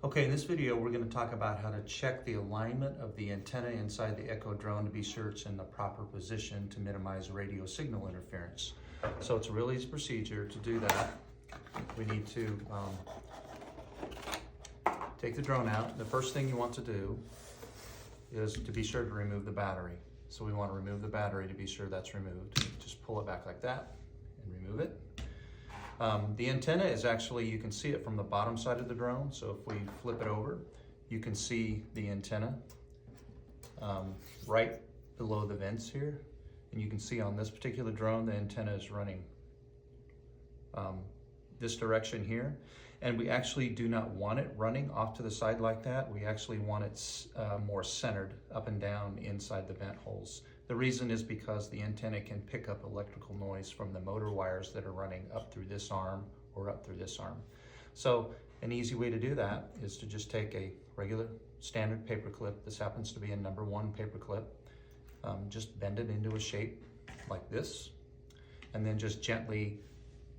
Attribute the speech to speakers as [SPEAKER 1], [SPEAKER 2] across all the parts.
[SPEAKER 1] Okay, in this video, we're going to talk about how to check the alignment of the antenna inside the Echo drone to be sure it's in the proper position to minimize radio signal interference. So it's a real easy procedure. To do that, we need to take the drone out. The first thing you want to do is to be sure to remove the battery. So we want to remove the battery to be sure that's removed. Just pull it back like that and remove it. The antenna is actually, you can see it from the bottom side of the drone. So if we flip it over, you can see the antenna right below the vents here. And you can see on this particular drone, the antenna is running this direction here. And we actually do not want it running off to the side like that. We actually want it more centered up and down inside the vent holes. The reason is because the antenna can pick up electrical noise from the motor wires that are running up through this arm or up through this arm. So an easy way to do that is to just take a regular standard paper clip. This happens to be a number 1 paper clip. Just bend it into a shape like this, and then just gently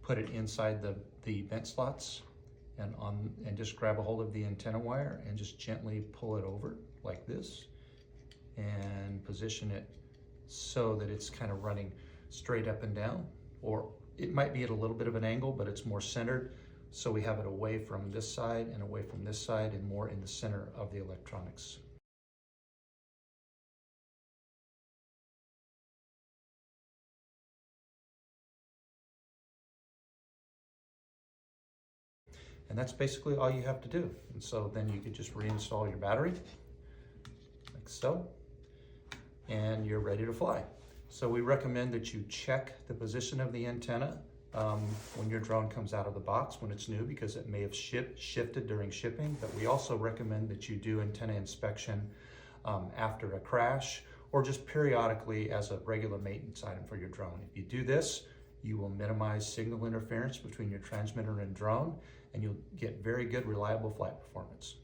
[SPEAKER 1] put it inside the vent slots and just grab a hold of the antenna wire and just gently pull it over like this and position it so that it's kind of running straight up and down, or it might be at a little bit of an angle, but it's more centered. So we have it away from this side and away from this side and more in the center of the electronics. And that's basically all you have to do. And so then you could just reinstall your battery like so, and you're ready to fly. So we recommend that you check the position of the antenna when your drone comes out of the box when it's new, because it may have shifted during shipping. But we also recommend that you do antenna inspection after a crash or just periodically as a regular maintenance item for your drone. If you do this, you will minimize signal interference between your transmitter and drone, and you'll get very good, reliable flight performance.